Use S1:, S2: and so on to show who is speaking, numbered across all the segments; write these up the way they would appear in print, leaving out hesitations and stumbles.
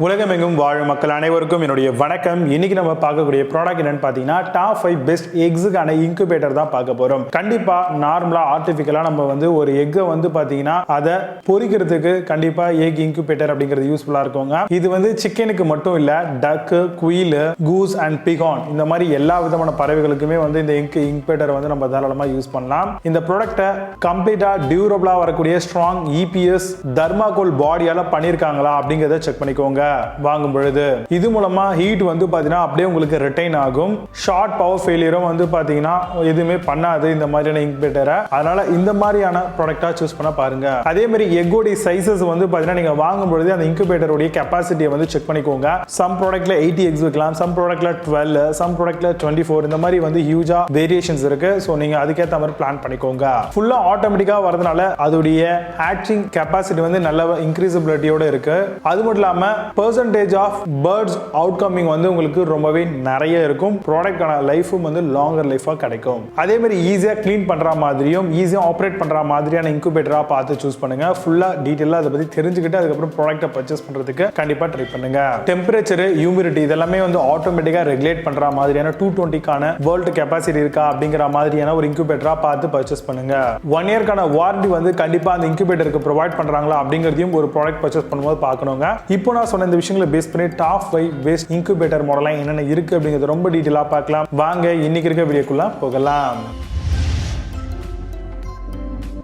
S1: உலகமெங்கும் வாழும் மக்கள் அனைவருக்கும் என்னுடைய வணக்கம். இன்னைக்கு நம்ம பார்க்கக்கூடிய ப்ராடக்ட் என்னன்னு பார்த்தீங்கன்னா டாப் 5 பெஸ்ட் எக்ஸுக்கான இன்குபேட்டர் தான் பார்க்க போறோம். கண்டிப்பா நார்மலா ஆர்டிஃபிஷியலா நம்ம ஒரு எக்கை பார்த்தீங்கன்னா அதை பொரிக்கிறதுக்கு கண்டிப்பா எக் இன்குபேட்டர் அப்படிங்கிறது யூஸ்ஃபுல்லா இருக்குங்க. இது சிக்கனுக்கு மட்டும் இல்ல, டக்கு, குயில், கூஸ் அண்ட் பிகான் இந்த மாதிரி எல்லா விதமான பறவைகளுக்குமே இந்த எக் இன்குபேட்டர் நம்ம தாராளமா யூஸ் பண்ணலாம். இந்த ப்ராடக்ட்டை கம்ப்ளீட்டா டியூரபிளா வரக்கூடிய ஸ்ட்ராங் EPS தர்மாகோல் பாடியால பண்ணிருக்காங்களா அப்படிங்கறத செக் பண்ணிக்கோங்க. வாங்கும் பொழுது இது மூலமா ஹீட் பாத்தீங்கன்னா அப்படியே உங்களுக்கு ரிட்டைன் ஆகும். ஷார்ட் பவர் ஃபெயிலியரும் பாத்தீங்கன்னா எதுவுமே பண்ணாது இந்த மாதிரியான இன்குபேட்டரை. அதனால இந்த மாதிரியான ப்ராடக்ட்டா சூஸ் பண்ண பாருங்க. அதே மாதிரி எக்கோட சைஸஸ் பாத்தீங்கன்னா நீங்க வாங்கும் பொழுது அந்த இன்குபேட்டரோட கெபாசிட்டியை செக் பண்ணிக்கோங்க. சம் ப்ராடக்ட்ல 80 எக்ஸ் வைக்கலாம், சம் ப்ராடக்ட்ல 12, சம் ப்ராடக்ட்ல 24 இந்த மாதிரி ஹியூஜா வேரியேஷன்ஸ் இருக்கு. சோ நீங்க அதுக்கேற்ற மாதிரி பிளான் பண்ணிக்கோங்க. ஃபுல்லா ஆட்டோமேட்டிக்கா வரதுனால அதோடைய ஹேட்சிங் கெபாசிட்டி நல்ல இன்க்ரீசபிலிட்டியோட இருக்கு. அது மட்டும் இல்லாம percentage of birds outcoming உங்களுக்கு ரொம்பவே நிறைய இருக்கும். ப்ராடக்ட்டான லைஃபும் லாங்கர் லைஃபா கிடைக்கும். அதே மாதிரி ஈஸியா க்ளீன் பண்ற மாதிரியும் ஈஸியா ஆபரேட் பண்ற மாதிரியான இன்குபேட்டரா பார்த்து சூஸ் பண்ணுங்க. ஃபுல்லா டீடைலா அதை பத்தி தெரிஞ்சுக்கிட்டு அதுக்கப்புறம் ப்ராடக்ட்டை பர்ச்சேஸ் பண்றதுக்கு கண்டிப்பா ட்ரை பண்ணுங்க. டெம்பரேச்சர், ஹியூமிடிட்டி இதெல்லாமே ஆட்டோமேட்டிக்கா ரெகுலேட் பண்ற மாதிரியான 220 வோல்ட் கெபாசிட்டி இருக்கா அப்படிங்கிற மாதிரியான ஒரு இன்குபேட்டரா பார்த்து பர்ச்சேஸ் பண்ணுங்க. 1 இயர்க்கான வாரண்டி கண்டிப்பா அந்த இன்குபேட்டருக்கு ப்ரொவைட் பண்றாங்களா அப்படிங்கிறதையும் ஒரு ப்ராடக்ட் பர்ச்சேஸ் பண்ணும்போது பார்க்கணுங்க. இப்போ நான் சொன்ன இந்த விஷயங்களை பேஸ் பண்ணி டாப் 5 பெஸ்ட் இன்குபேட்டர் மாடல்லாம் என்னென்ன இருக்கு அப்படிங்கிறது ரொம்ப டீடைலா பார்க்கலாம். வாங்க இன்னைக்கு இருக்க வீடியோக்குள்ள போகலாம்.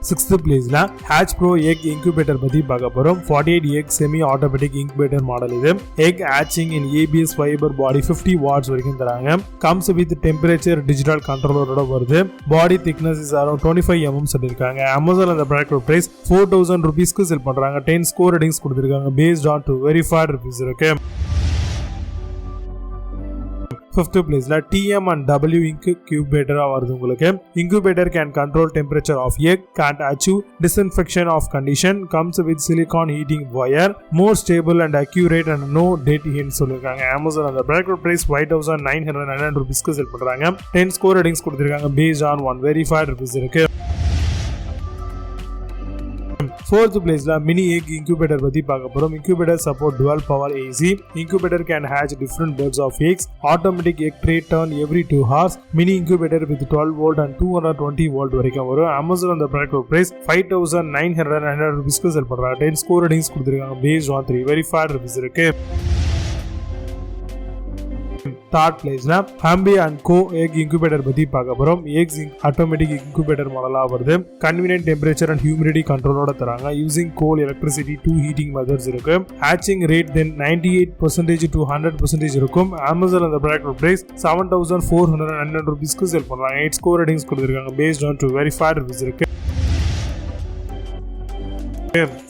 S2: 6th பிளேஸ்ல Hatchpro egg incubator பத்தி பார்க்க போறோம். 48 egg semi automatic incubator model இது. Egg hatching in ABS fiber body 50 watts வரைக்கும் தராங்க. Comes with temperature digital controller ஓட வருது. Body thickness is around 25 mm சொல்லிருக்காங்க. Amazon அந்த ப்ராடக்ட் பிரைஸ் 4000 ரூபீஸ்க்கு செல் பண்றாங்க. 10 ஸ்கோர் ரேட்டிங்ஸ் கொடுத்திருக்காங்க. based on to verified reviews இருக்கு. 5th பிளேஸ்ல TM&W Incubator வருது உங்களுக்கு. Incubator can control temperature of egg, can't achieve disinfection of condition, comes with silicone heating wire, more stable and accurate and no dead hints சொல்லிருக்காங்க. Amazon அந்த product price 5999 ரூபீஸ்க்கு செல் பண்றாங்க. 10 score ratings கொடுத்திருக்காங்க. based on one verified reviews இருக்கு. 4th பிளேஸ்ல mini egg incubator பத்தி பார்க்க போறோம். Incubator support dual power AC. Incubator can hatch different birds of eggs. Automatic egg tray turn every 2 hours. Mini incubator with 12 volt and 220 volt வரைக்கும் வரும். Amazon அந்த product price 5999 ரூபீஸ்க்கு செல் பண்றாங்க. 10 score ratings கொடுத்திருக்காங்க. based on 3 verified reviews இருக்கு. 3rd பிளேஸ்ல HUMBE&CO egg incubator பத்தி பார்க்க போறோம். eggs automatic incubator மாடலா வருது. convenient temperature and humidity control தராங்க. using coal, electricity, 2 heating methods இருக்கு. hatching rate then 98% to 100% இருக்கும். Amazon அந்த ப்ராடக்ட் பிரைஸ் 7499 ரூபீஸ்க்கு செல் பண்றாங்க. 8 ஸ்கோர் ரேட்டிங்ஸ் கொடுத்திருக்காங்க. based on to verified reviews இருக்கு.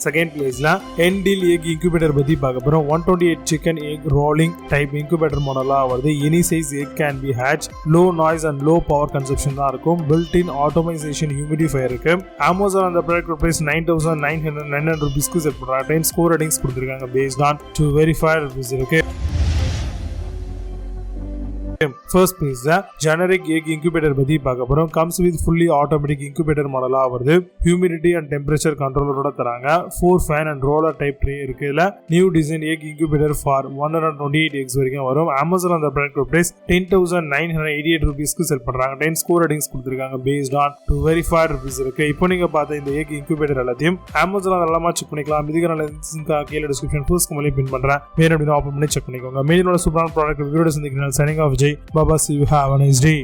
S2: 2nd பிளேஸ்ல Ndeal egg incubator பத்தி பார்க்க போறோம். 128 chicken egg rolling type incubator மாடலா வருது. any size egg can be hatched. low noise and low power consumption தான் இருக்கும். built-in automation humidifier இருக்கு. Amazon அந்த ப்ராடக்ட் பிரைஸ் 9999 ரூபீஸ்க்கு செல் பண்றாங்க. 10 ஸ்கோர் ரேட்டிங்ஸ் கொடுத்திருக்காங்க. based on to verified reviews இருக்கு. 1st பிளேஸ்ல generic egg incubator பத்தி பார்க்க போறோம். comes with fully automatic incubator மாடலா வருது. humidity and temperature controller தராங்க. 4 fan and roller type tray இருக்கு. இதுல new design egg incubator for 128 eggs வரைக்கும் வரும். Amazon அந்த ப்ராடக்ட் பிரைஸ் 10988 ரூபீஸ்க்கு செல் பண்றாங்க. 10 ஸ்கோர் ரேட்டிங்ஸ் கொடுத்திருக்காங்க. based on to verified reviews இருக்கு. இப்போ நீங்க பார்த்த இந்த egg incubator எல்லாத்தையும் Amazon எல்லாமா செக் பண்ணிக்கலாம். இதுக்கான லிங்க் கீழ டிஸ்கிரிப்ஷன் ஃபர்ஸ்ட் கமெண்ட்ல பின் பண்றேன். வேணும் அப்படினா ஓபன் பண்ணி செக் பண்ணிக்கோங்க. மேலும் சூப்பரான ப்ராடக்ட் வீடியோஸ் சந்திக்கிறேன். signing off. Bye bye, see you, have a nice day.